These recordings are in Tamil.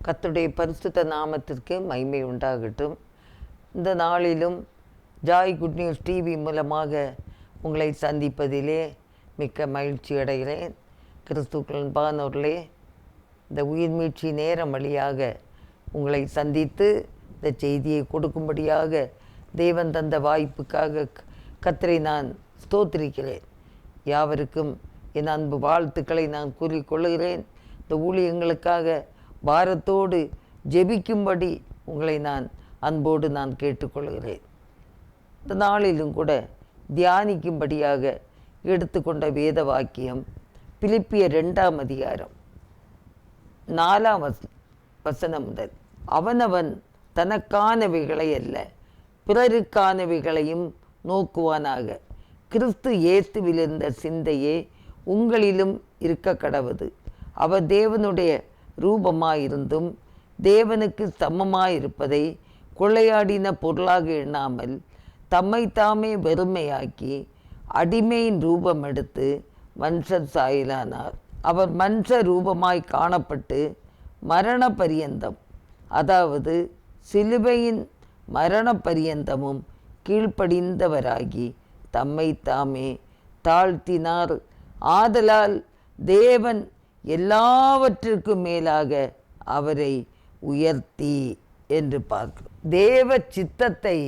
கர்த்தருடைய பரிசுத்த நாமத்திற்கு மகிமை உண்டாகட்டும். இந்த நாளிலும் ஜாய் குட் நியூஸ் டிவி மூலமாக உங்களை சந்திப்பதிலே மிக்க மகிழ்ச்சி அடைகிறேன். கிறிஸ்துக்கள் அன்பானவர்களே, இந்த உயிர் மீட்சி நேரம் வழியாக உங்களை சந்தித்து இந்த செய்தியை கொடுக்கும்படியாக தேவன் தந்த வாய்ப்புக்காக கர்த்தரை நான் ஸ்தோத்திரிக்கிறேன். யாவருக்கும் என் அன்பு வாழ்த்துக்களை நான் கூறிக்கொள்கிறேன். இந்த ஊழியங்களுக்காக பாரத்தோடு ஜெபிக்கும்படி உங்களை நான் அன்போடு நான் கேட்டுக்கொள்கிறேன். இந்த நாளிலும் கூட தியானிக்கும்படியாக எடுத்துக்கொண்ட வேத வாக்கியம் பிலிப்பியர் 2ஆம் அதிகாரம் 4ஆம் வசனம் முதல். அவனவன் தனக்கானவைகளை அல்ல பிறருக்கானவைகளையும் நோக்குவானாக. கிறிஸ்து இயேசுவில் இருந்த சிந்தையே உங்களிலும் இருக்க கடவது. அவர் தேவனுடைய ரூபமாயிருந்தும் தேவனுக்கு சமமாயிருப்பதை கொள்ளையாடின பொருளாக எண்ணாமல் தம்மை தாமே வெறுமையாக்கி அடிமையின் ரூபம் எடுத்து மனுஷர் சாயலானார். அவர் மனுஷ ரூபமாய் காணப்பட்டு மரண பரியந்தம், அதாவது சிலுவையின் மரண பரியந்தமும் கீழ்ப்படிந்தவராகி தம்மை தாமே தாழ்த்தினார். ஆதலால் தேவன் எல்லாவற்றிற்கும் மேலாக அவரை உயர்த்தி என்று பார்க்கிறோம். தேவ சித்தத்தை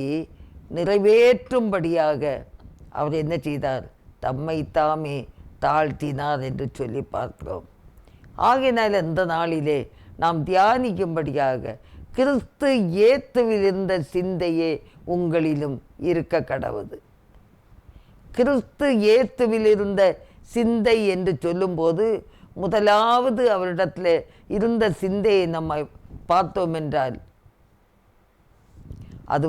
நிறைவேற்றும்படியாக அவர் என்ன செய்தார்? தம்மை தாமே தாழ்த்தினார் என்று சொல்லி பார்க்கிறோம். ஆகையினால் இந்த நாளிலே நாம் தியானிக்கும்படியாக கிறிஸ்து இயேசுவில் இருந்த சிந்தையே உங்களிலும் இருக்க கடவுது. கிறிஸ்து இயேசுவில் இருந்த சிந்தை என்று சொல்லும்போது முதலாவது அவரிடத்தில் இருந்த சிந்தையை நம்ம பார்த்தோம் என்றால் அது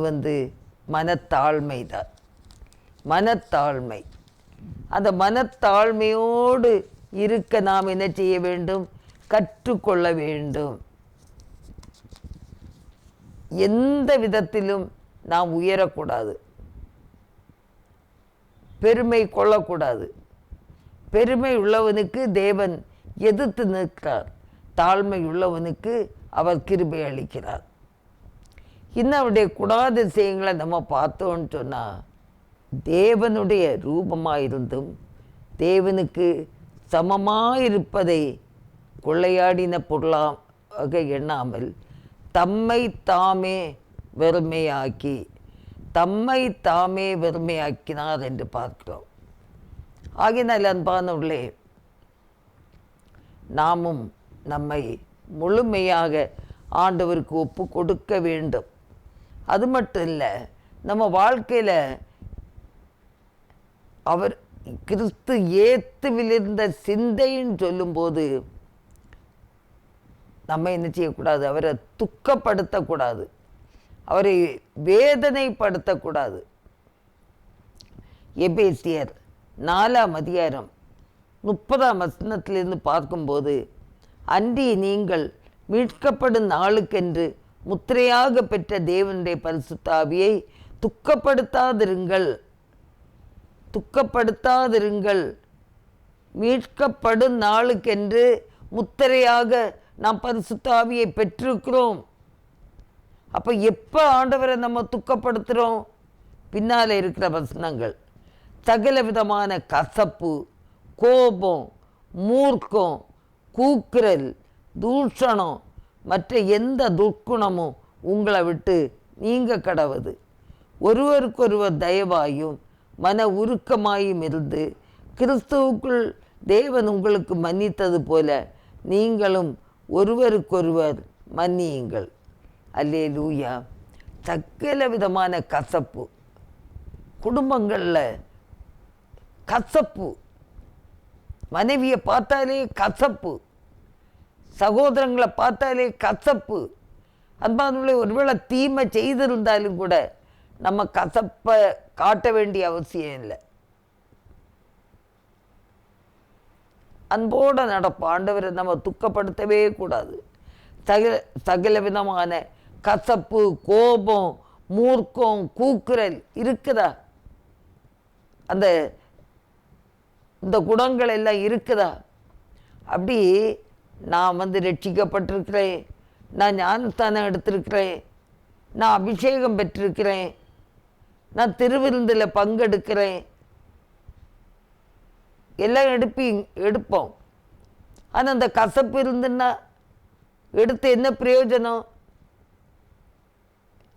மனத்தாழ்மை தான். மனத்தாழ்மை. அந்த மனத்தாழ்மையோடு இருக்க நாம் என்ன செய்ய வேண்டும்? கற்றுக்கொள்ள வேண்டும். எந்த விதத்திலும் நாம் உயரக்கூடாது, பெருமை கொள்ளக்கூடாது. பெருமை உள்ளவனுக்கு தேவன் எதிர்த்து நிற்கிறார், தாழ்மை உள்ளவனுக்கு அவர் கிருபை அளிக்கிறார். இன்னும் அவருடைய குணாதிசயங்களை நம்ம பார்த்தோன்னு சொன்னால், தேவனுடைய ரூபமாயிருந்தும் தேவனுக்கு சமமாயிருப்பதை கொள்ளையாடின பொருளாக எண்ணாமல் தம்மை தாமே வெறுமையாக்கி வெறுமையாக்கினார் என்று பார்க்கிறோம். ஆகினால் அன்பானவர்களே, நாமும் நம்மை முழுமையாக ஆண்டவருக்கு ஒப்பு கொடுக்க வேண்டும். அது மட்டும் இல்லை, நம்ம வாழ்க்கையில் அவர் கிறிஸ்து இயேசுவில் இருந்த சிந்தைன்னு சொல்லும்போது நம்ம என்ன செய்யக்கூடாது? அவரை துக்கப்படுத்தக்கூடாது, அவரை வேதனைப்படுத்தக்கூடாது. எபேசியர் 4ஆம் அதிகாரம் 30ஆம் வசனத்திலிருந்து பார்க்கும்போது, அன்றி நீங்கள் மீட்கப்படும் நாளுக்கென்று முத்திரையாக பெற்ற தேவனுடைய பரிசுத்த ஆவியை துக்கப்படுத்தாதிருங்கள். மீட்கப்படும் நாளுக்கென்று முத்திரையாக நாம் பரிசுத்த ஆவியை பெற்றிருக்கிறோம். அப்போ எப்போ ஆண்டவரை நம்ம துக்கப்படுத்துகிறோம்? பின்னால் இருக்கிற வசனங்கள், சகல விதமான கசப்பு, கோபம், மூர்க்கம், கூக்குரல், தூஷணம், மற்ற எந்த துர்க்குணமும் உங்களை விட்டு நீங்க கடவுது. ஒருவருக்கொருவர் தயவாயும் மன உருக்கமாயும் இருந்து கிறிஸ்துவுக்குள் தேவன் உங்களுக்கு மன்னித்தது போல நீங்களும் ஒருவருக்கொருவர் மன்னியுங்கள். அல்லேலூயா. சகல விதமான கசப்பு, குடும்பங்களில் கசப்பு, மனைவியை பார்த்தாலே கசப்பு, சகோதரங்களை பார்த்தாலே கசப்பு. அன்பானவர்களே, ஒருவேளை தீமை செய்திருந்தாலும் கூட நம்ம கசப்பை காட்ட வேண்டிய அவசியம் இல்லை. அன்போடு நடப்போம். ஆண்டவரை நம்ம துக்கப்படுத்தவே கூடாது. சகல விதமான கசப்பு, கோபம், மூர்க்கம், கூக்குரல் இருக்குதா? இந்த குணங்கள் எல்லாம் இருக்குதா? அப்படி நான் ரட்சிக்கப்பட்டிருக்கிறேன், நான் ஞானஸ்தானம் எடுத்திருக்கிறேன், நான் அபிஷேகம் பெற்றிருக்கிறேன், நான் திருவிருந்தில் பங்கெடுக்கிறேன், எல்லாம் எடுப்போம். ஆனால் அந்த கசப்பு இருந்துன்னா எடுத்து என்ன பிரயோஜனம்?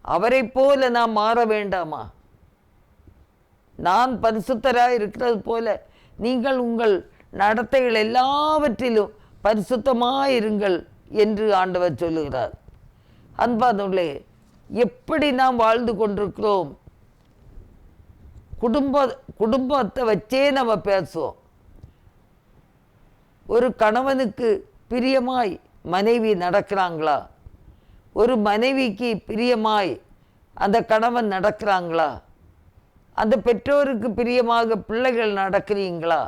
அவரை போல நான் மாற வேண்டாமா? நான் பரிசுத்தராக இருக்கிறது போல நீங்கள் உங்கள் நடத்தைகள் எல்லாவற்றிலும் பரிசுத்தமாயிருங்கள் என்று ஆண்டவர் சொல்லுகிறார். அன்பானவர்களே, எப்படி நாம் வாழ்ந்து கொண்டிருக்கிறோம்? குடும்பத்தை வச்சே நம்ம பேசுவோம். ஒரு கணவனுக்கு பிரியமாய் மனைவி நடக்கிறாங்களா? ஒரு மனைவிக்கு பிரியமாய் அந்த கணவன் நடக்கிறாங்களா? அந்த பெற்றோருக்கு பிரியமாக பிள்ளைகள் நடக்கிறீங்களா?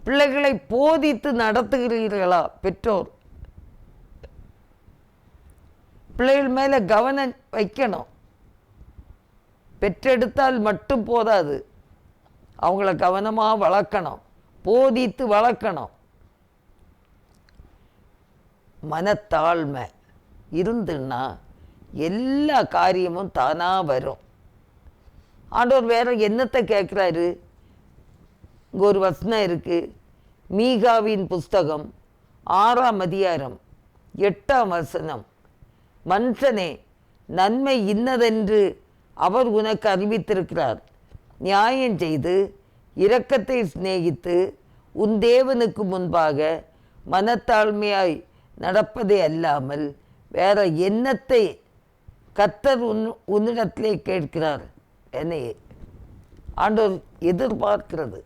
பிள்ளைகளை போதித்து நடத்துகிறீர்களா? பெற்றோர் பிள்ளைகள் மேலே கவனம் வைக்கணும். பெற்றெடுத்தால் மட்டும் போதாது, அவங்கள கவனமாக வளர்க்கணும், போதித்து வளர்க்கணும். மனத்தாழ்மை இருந்துன்னா எல்லா காரியமும் தானாக வரும். ஆண்டவர் வேற என்னத்தை கேட்குறாரு? இங்கே ஒரு வசனம் இருக்குது, மீகாவின் புஸ்தகம் 6ஆம் அதிகாரம் 8ஆம் வசனம். மனுஷனே, நன்மை இன்னதென்று அவர் உனக்கு அறிவித்திருக்கிறார். நியாயம் செய்து இரக்கத்தை சிநேகித்து உன் தேவனுக்கு முன்பாக மனத்தாழ்மையாய் நடப்பதே அல்லாமல் வேற என்னத்தை கர்த்தர் உன்னிடத்திலே கேட்கிறார்? என்னை ஆண்டவர் எதிர்பார்க்கிறது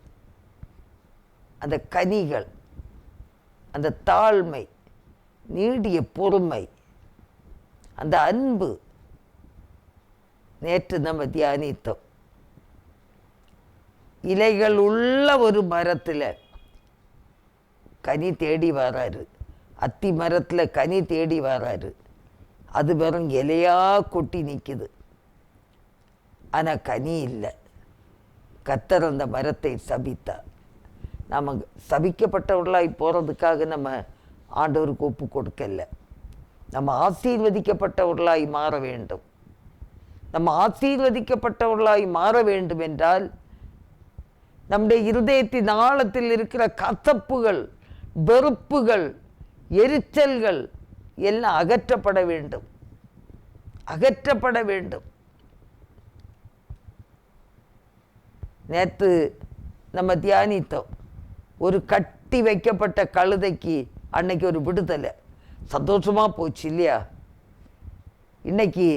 அந்த கனிகள், அந்த தாழ்மை, நீடிய பொறுமை, அந்த அன்பு. நேற்று நம்ம தியானித்தோம், இலைகள் உள்ள ஒரு மரத்தில் கனி தேடி வராரு. அத்தி மரத்தில் கனி தேடி வராரு. அது வெறும் இலையாக கொட்டி நிற்குது, ஆனால் கனி இல்லை. கர்த்தர் அந்த மரத்தை சபித்தார். நம்ம சபிக்கப்பட்டவர்களாய் போகிறதுக்காக நம்ம ஆண்டவருக்கு ஒப்பு கொடுக்கல. நம்ம ஆசீர்வதிக்கப்பட்டவர்களாய் மாற வேண்டும். நம்ம ஆசீர்வதிக்கப்பட்டவர்களாய் மாற வேண்டும் என்றால் நம்முடைய இருதயத்தின் ஆழத்தில் இருக்கிற கசப்புகள், வெறுப்புகள், எரிச்சல்கள் எல்லாம் அகற்றப்பட வேண்டும், அகற்றப்பட வேண்டும். நேற்று நம்ம தியானித்தோம், ஒரு கட்டி வைக்கப்பட்ட கழுதைக்கு அன்னைக்கு ஒரு விடுதலை, சந்தோஷமாக போச்சு இல்லையா? இன்னைக்கு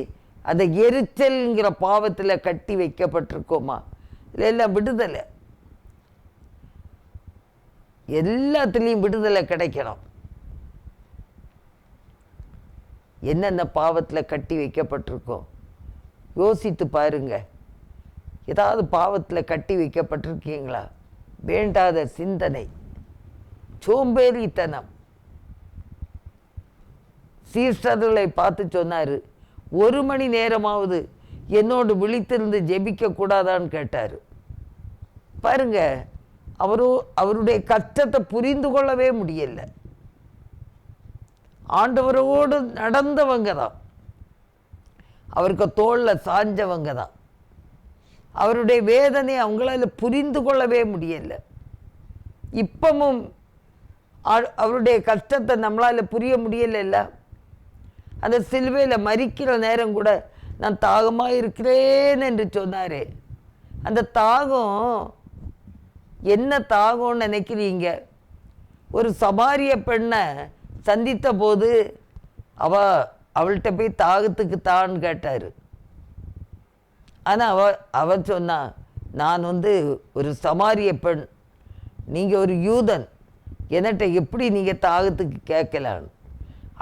அந்த எரிச்சல்ங்கிற பாவத்தில் கட்டி வைக்கப்பட்டிருக்கோமா? இல்லை, எல்லாம் விடுதலை. எல்லாத்துலேயும் விடுதலை கிடைக்கணும். என்னென்ன பாவத்தில் கட்டி வைக்கப்பட்டிருக்கோம் யோசித்து பாருங்க. ஏதாவது பாவத்தில் கட்டி வைக்கப்பட்டிருக்கீங்களா? வேண்டாத சிந்தனை, சோம்பேறித்தனம். சீஸ்டர்களை பார்த்து சொன்னார், 1 மணி நேரமாவது என்னோடு விழித்திருந்து ஜெபிக்க கூடாதான்னு கேட்டார். பாருங்க, அவருடைய கஷ்டத்தை புரிந்து கொள்ளவே முடியல. ஆண்டவரோடு நடந்தவங்க தான், அவருக்கு தோளில் சாஞ்சவங்க தான். அவருடைய வேதனை அவங்களால புரிந்து கொள்ளவே முடியல. இப்பவும் அவருடைய கஷ்டத்தை நம்மளால் புரிய முடியல. அந்த சிலுவையில் மரிக்கிற நேரம் கூட நான் தாகமாக இருக்கிறேன் என்று சொன்னாரே. அந்த தாகம் என்ன தாகம்னு நினைக்கிறீங்க? ஒரு சமாரிய பெண்ணை சந்தித்த போது அவள்கிட்ட போய் தாகத்துக்கு தான்னு கேட்டார். ஆனால் அவள் சொன்னா, நான் ஒரு சமாரிய பெண், நீங்கள் ஒரு யூதன், என்கிட்ட எப்படி நீங்கள் தாகத்துக்கு கேட்கலான்னு.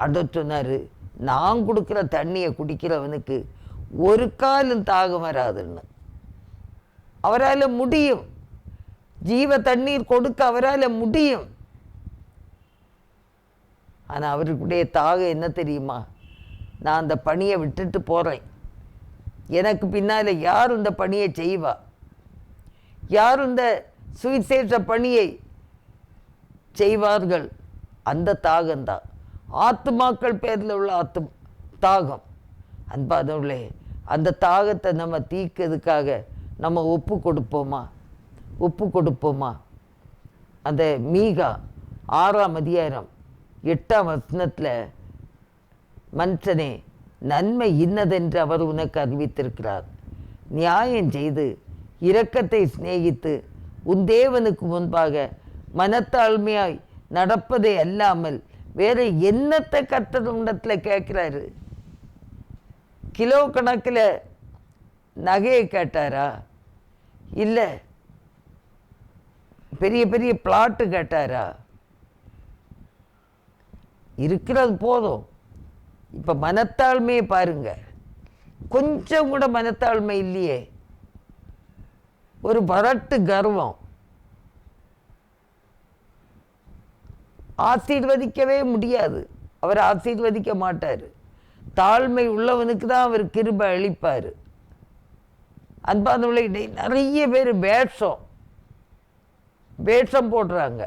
ஆண்டவர் சொன்னார், நான் கொடுக்குற தண்ணியை குடிக்கிறவனுக்கு ஒரு காலும் தாகம் வராதுன்னு. அவரால் முடியும், ஜீவ தண்ணீர் கொடுக்க அவரால் முடியும். ஆனால் அவருக்குடைய தாகம் என்ன தெரியுமா? நான் அந்த பணியை விட்டுட்டு போகிறேன், எனக்கு பின்னால் யார் இந்த பணியை செய்வா? யார் இந்த சுவிசேஷ பணியை செய்வார்கள். அந்த தாகம்தான் ஆத்துமாக்கள் பேரில் உள்ள தாகம். அன்பானவர்களே, அந்த தாகத்தை நம்ம தீர்க்கிறதுக்காக நம்ம ஒப்பு கொடுப்போமா? அந்த மீகா 6ஆம் அதிகாரம் 8ஆம் வசனத்தில், மனுஷனே, நன்மை இன்னதென்று அவர் உனக்கு அறிவித்திருக்கிறார். நியாயம் செய்து இரக்கத்தை சிநேகித்து உன் தேவனுக்கு முன்பாக மனத்தாழ்மையாய் நடப்பதை அல்லாமல் வேற என்னத்தை கர்த்தர் உண்டத்தில் கேட்குறாரு? கிலோ கணக்கில் நகையை கேட்டாரா? இல்லை பெரிய பெரிய பிளாட்டு கேட்டாரா? இருக்கிறது போதும். இப்போ மனத்தாழ்மையை பாருங்க, கொஞ்சம் கூட மனத்தாழ்மை இல்லையே. ஒரு வரட்டு கர்வம். ஆசீர்வதிக்கவே முடியாது. அவர் ஆசீர்வதிக்க மாட்டார். தாழ்மை உள்ளவனுக்கு தான் அவர் கிருபை அளிப்பார். அன்பானவர்களே, நிறைய பேர் வேஷம் போடுறாங்க.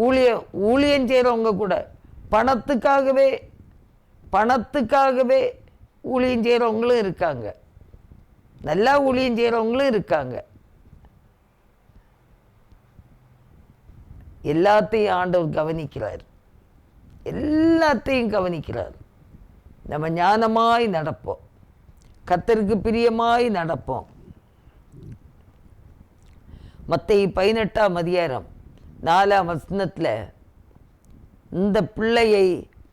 ஊழியம் செய்கிறவங்க கூட பணத்துக்காகவே ஊழியம் செய்கிறவங்களும் இருக்காங்க. நல்லா ஊழியம் செய்கிறவங்களும் இருக்காங்க. எல்லாத்தையும் ஆண்டவர் கவனிக்கிறார். எல்லாத்தையும் கவனிக்கிறார். நம்ம ஞானமாய் நடப்போம், கர்த்தருக்கு பிரியமாய் நடப்போம். மத்தேயு 18ஆம் அதிகாரம் 4ஆம் வசனத்தில், இந்த பிள்ளையை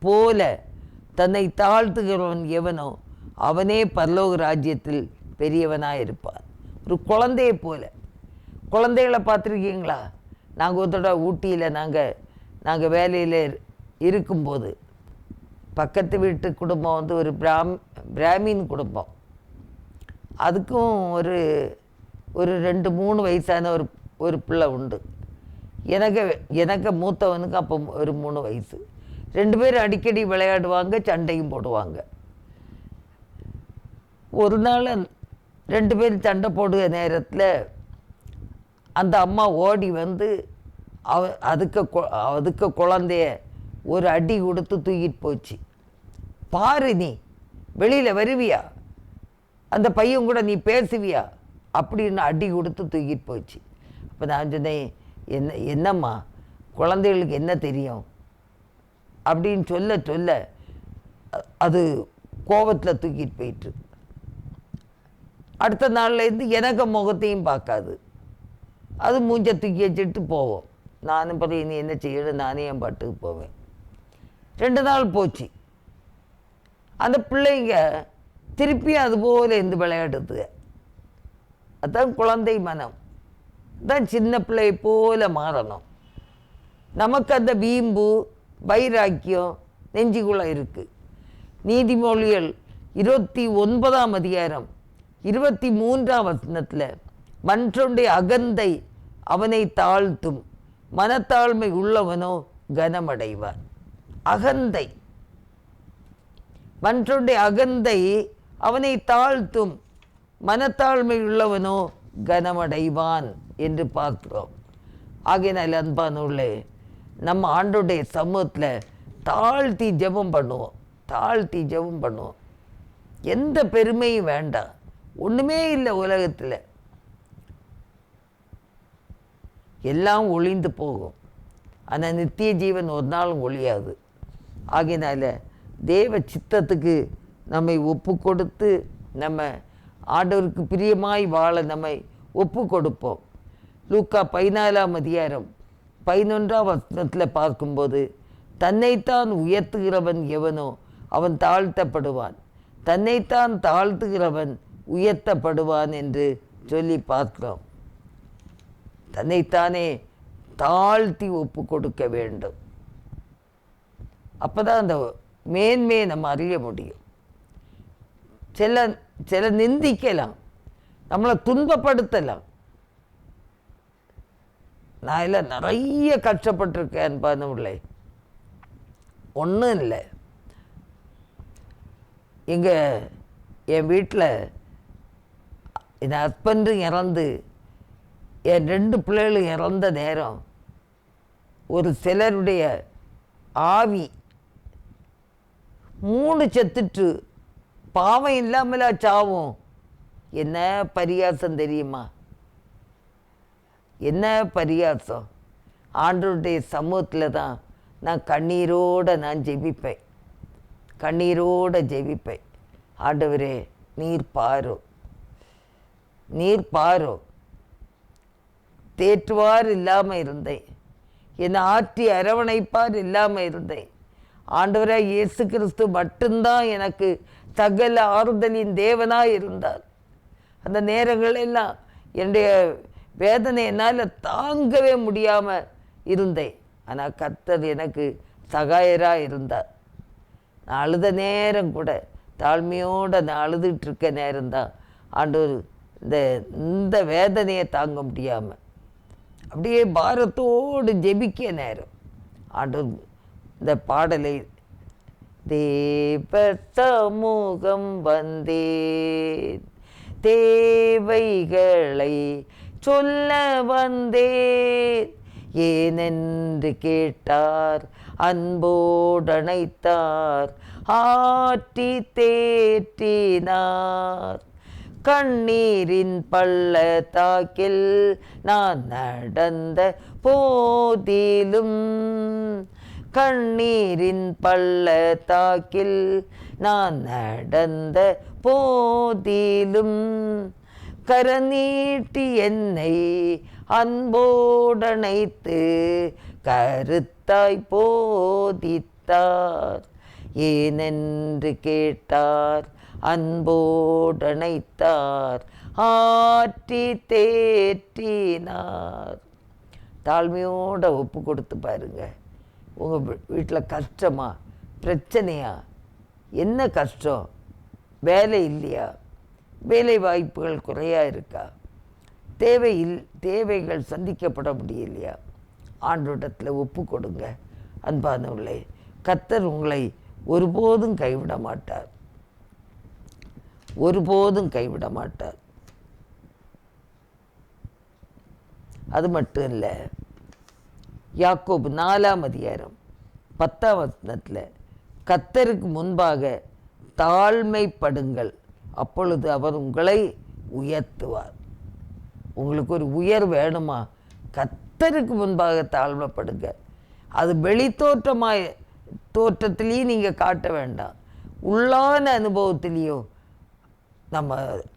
போல தன்னை தாழ்த்துகிறவன் எவனோ அவனே பரலோக ராஜ்யத்தில் பெரியவனாக இருப்பான். ஒரு குழந்தையை போல. குழந்தைகளை பார்த்துருக்கீங்களா? நாங்கள் ஒருத்தோட ஊட்டியில் நாங்கள் வேலையில் இருக்கும்போது, பக்கத்து வீட்டு குடும்பம் வந்து ஒரு பிராமின் குடும்பம். அதுக்கும் ஒரு 2-3 வயசான ஒரு பிள்ளை உண்டு. எனக்கு மூத்தவனுக்கு அப்போ ஒரு 3 வயசு. 2 பேரும் அடிக்கடி விளையாடுவாங்க, சண்டையும் போடுவாங்க. ஒரு நாள் 2 பேரும் சண்டை போடுகிற நேரத்தில் அந்த அம்மா ஓடி வந்து அதுக்கு குழந்தைய ஒரு அடி கொடுத்து தூக்கிட்டு போச்சு. பாரு, நீ வெளியில் வருவியா? அந்த பையன் கூட நீ பேசுவியா? அப்படின்னு அடி கொடுத்து தூக்கிட்டு போச்சு. அப்போ நான் சொன்னேன், என்னம்மா குழந்தைகளுக்கு என்ன தெரியும் அப்படின்னு சொல்ல அது கோபத்தில் தூக்கிட்டு போயிட்டு அடுத்த நாள்லேருந்து எனக்கு முகத்தையும் பார்க்காது. அது மூஞ்ச தூக்கி வச்சுட்டு போவோம். நானும் பிறகு நீ என்ன செய்யணும், நானே என் பாட்டுக்கு போவேன். 2 நாள் போச்சு. அந்த பிள்ளைங்க திருப்பி அதுபோல் இருந்து விளையாடுது. அதுதான் குழந்தை மனம். தான் சின்ன பிள்ளை போல மாறணும். நமக்கு அந்த வீம்பு வைராக்கியம் நெஞ்சுக்குள்ளே இருக்குது. நீதிமொழிகள் 29ஆம் அதிகாரம் 23ஆம் வசனத்தில், மற்றொன்றை அகந்தை அவனை தாழ்த்தும், மனத்தாழ்மை உள்ளவனோ கனமடைவான். அகந்தை, மற்றொன்றை அகந்தை அவனை தாழ்த்தும், மனத்தாழ்மை உள்ளவனோ கனமடைவான் என்று பார்க்கிறோம். ஆகையினால் அன்பானவர்களே, நம்ம ஆண்டோடைய சமூகத்தில் தாழ்த்தி ஜெபம் பண்ணுவோம். எந்த பெருமையும் வேண்டாம். ஒன்றுமே இல்லை உலகத்தில். எல்லாம் ஒளிந்து போகும். ஆனால் நித்திய ஜீவன் ஒரு நாளும் ஒழியாது. ஆகையினால தேவ சித்தத்துக்கு நம்மை ஒப்பு கொடுத்து நம்ம ஆண்டவருக்கு பிரியமாய் வாழ நம்மை ஒப்பு கொடுப்போம். லூக்கா 14ஆம் அதிகாரம் 11ஆம் வசனத்தில் பார்க்கும்போது, தன்னைத்தான் உயர்த்துகிறவன் எவனோ அவன் தாழ்த்தப்படுவான், தன்னைத்தான் தாழ்த்துகிறவன் உயர்த்தப்படுவான் என்று சொல்லி பார்க்கிறோம். தன்னைத்தானே தாழ்த்தி ஒப்பு கொடுக்க வேண்டும். அப்போ தான் அந்த மேன்மையை நம்ம அறிய முடியும். சில நிந்திக்கலாம், நம்மளை துன்பப்படுத்தலாம். நான் இல்லை நிறைய கஷ்டப்பட்டிருக்கேன் பாருங்களே. ஒன்றும் இல்லை, என் வீட்டில் என் ஹஸ்பண்டும் இறந்து என் 2 பிள்ளைகளும் இறந்த நேரம் ஒரு சிலருடைய ஆவி 3 செத்துட்டு பாவம் இல்லாமலா சாவும். என்ன பரியாசம் தெரியுமா? என்ன பரியாசம். ஆண்டவருடைய சமூகத்தில் தான் நான் கண்ணீரோடு நான் ஜெபிப்பேன், கண்ணீரோடு ஜெபிப்பேன். ஆண்டவரே நீர் பாரோ, நீர் பாரோ. தேற்றுவார் இல்லாமல் இருந்தேன், என்னை ஆற்றி அரவணைப்பார் இல்லாமல் இருந்தேன். ஆண்டவராக இயேசு கிறிஸ்து மட்டும்தான் எனக்கு சகல ஆறுதலின் தேவனாக இருந்தார். அந்த நேரங்களெல்லாம் என்னுடைய வேதனை என்னால் தாங்கவே முடியாமல் இருந்தேன். ஆனால் கர்த்தர் எனக்கு சகாயராக இருந்தார். நான் அழுத நேரம் கூட தாழ்மையோடு நான் அழுதுகிட்ருக்க நேரம்தான் ஆண்டவர் இந்த வேதனையை தாங்க முடியாமல் அப்படியே பாரத்தோடு ஜெபிக்க நேரம் ஆண்டவர் இந்த பாடலை தேவ சமூகம் வந்தேன், தேவைகளை சொல்ல வந்தேன், ஏனென்று கேட்டார், அன்போடணைத்தார், ஆற்றி தேற்றினார். கண்ணீரின் பள்ளத்தாக்கில் நான் நடந்த போதிலும், கண்ணீரின் பள்ளத்தாக்கில் நான் நடந்த போதிலும், கரநீட்டி என்னை அன்போடணைத்து கருத்தாய் போதித்தார். ஏனென்று கேட்டார், அன்போடணைத்தார், ஆற்றி தேற்றினார். தாழ்மையோடு ஒப்பு கொடுத்து பாருங்க. உங்கள் வீட்டில் கஷ்டமா, பிரச்சனையா? என்ன கஷ்டம்? வேலை இல்லையா? வேலை வாய்ப்புகள் குறையாக இருக்கா? தேவைகள் சந்திக்கப்பட முடியலையா? ஆண்டவரிடத்தில் ஒப்பு கொடுங்க. அன்பானவர்களே, கர்த்தர் உங்களை ஒருபோதும் கைவிட மாட்டார், ஒருபோதும் கைவிட மாட்டார். அது மட்டும் இல்லை, யாக்கோபு 4ஆம் அதிகாரம் 10ஆம் வசனத்தில் கர்த்தருக்கு முன்பாக தாழ்மைப்படுங்கள், அப்பொழுது அவர் உங்களை உயர்த்துவார். உங்களுக்கு ஒரு உயர் வேணுமா? கர்த்தருக்கு முன்பாக தாழ்மைப்படுங்க. அது வெளி தோற்றத்திலையும் நீங்கள் காட்ட வேண்டாம், உள்ளான அனுபவத்திலையும் நம்ம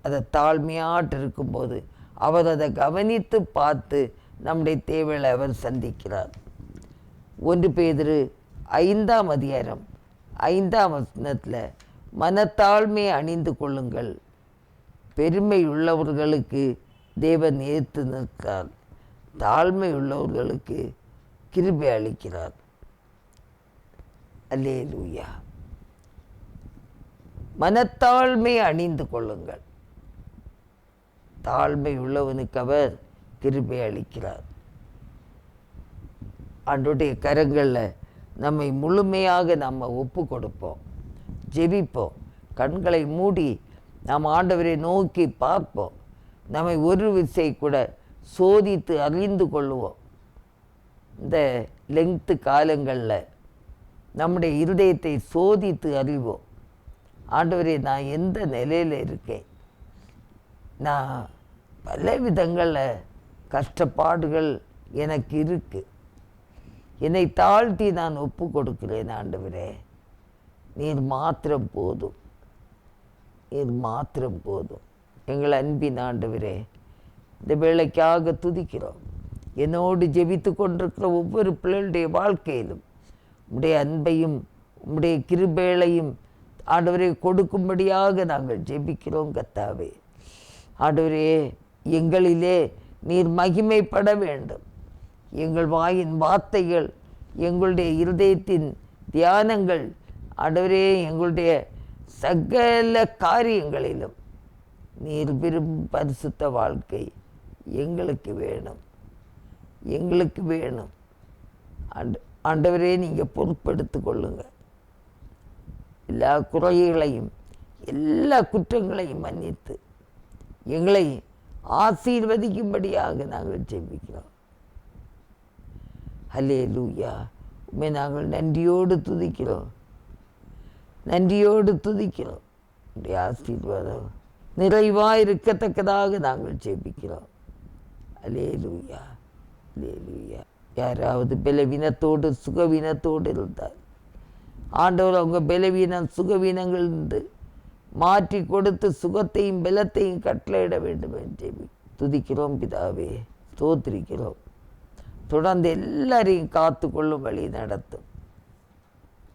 அதை தாழ்மையாட்டு இருக்கும்போது அவர் அதை கவனித்து பார்த்து நம்முடைய தேவைகளை அவர் சந்திக்கிறார். 1 பேதுரு 5ஆம் அதிகாரம் 5ஆம் வசனத்தில் மனத்தாழ்மையை அணிந்து கொள்ளுங்கள், பெருமை உள்ளவர்களுக்கு தேவன் ஏற்று நிற்கிறார், தாழ்மை உள்ளவர்களுக்கு கிருபை அளிக்கிறார். அல்லேலூயா. மனத்தாழ்மையை அணிந்து கொள்ளுங்கள், தாழ்மை உள்ளவனுக்கு அவர் கிருபை அளிக்கிறார். ஆண்டவருடைய கரங்களில் நம்மை முழுமையாக நம்ம ஒப்பு கொடுப்போம், ஜெபிப்போம், கண்களை மூடி நாம் ஆண்டவரை நோக்கி பார்ப்போம். நம்மை ஒரு விசை கூட சோதித்து அறிந்து கொள்ளுவோம். இந்த லெங்க்த்து காலங்களில் நம்முடைய இருதயத்தை சோதித்து அறிவோம். ஆண்டவரே, நான் எந்த நிலையில் இருக்கேன்? நான் பல விதங்களில் கஷ்டப்பாடுகள் எனக்கு இருக்குது. என்னை தாழ்த்தி நான் ஒப்பு கொடுக்கிறேன். ஆண்டவரே, நீர் மாத்திரம் போதும், நீர் மாத்திரம் போதும். எங்கள் அன்பின் ஆண்டவரே, இந்த வேளைக்காக துதிக்கிறோம். என்னோடு ஜெபித்து கொண்டிருக்கிற ஒவ்வொரு பிள்ளைகளுடைய வாழ்க்கையிலும் உம்முடைய அன்பையும் உம்முடைய கிருபைகளையும் ஆண்டவரே கொடுக்கும்படியாக நாங்கள் ஜெபிக்கிறோம். கர்த்தாவே, ஆண்டவரே, எங்களிலே நீர் மகிமைப்பட வேண்டும். எங்கள் வாயின் வார்த்தைகள், எங்களுடைய இருதயத்தின் தியானங்கள், ஆண்டவரே, எங்களுடைய சகல காரியங்களிலும் நீர் விரும்பும் பரிசுத்த வாழ்க்கை எங்களுக்கு வேணும், எங்களுக்கு வேணும். ஆண்டவரே, நீங்கள் பொறுப்பெடுத்து கொள்ளுங்க. எல்லா குறைகளையும் எல்லா குற்றங்களையும் மன்னித்து எங்களை ஆசீர்வதிக்கும்படியாக நாங்கள் ஜெபிக்கிறோம். ஹல்லேலூயா. உம்மை நாங்கள் நன்றியோடு துதிக்கிறோம், நன்றியோடு துதிக்கிறோம். உடைய ஆசீர்வாதம் நிறைவாக இருக்கத்தக்கதாக நாங்கள் ஜெபிக்கிறோம். ஹல்லேலூயா, ஹல்லேலூயா. யாராவது பலவீனத்தோடு சுகவீனத்தோடு இருந்தால் ஆண்டவர் அவங்க பலவீனம் சுகவீனங்கள் மாற்றி கொடுத்து சுகத்தையும் பலத்தையும் கட்டளையிட வேண்டும் என்று துதிக்கிறோம் பிதாவே, ஸ்தோத்திரிக்கிறோம். தொடர்ந்து எல்லாரையும் காத்து கொள்ளும் வழி நடத்தும்.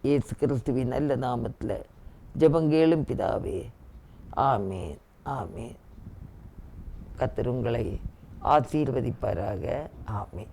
இயேசு கிறிஸ்துவின் நல்ல நாமத்தில் ஜெபங்கேளும் பிதாவே, ஆமேன், ஆமேன். கர்த்தர் உங்களை ஆசீர்வதிப்பாராக. ஆமேன்.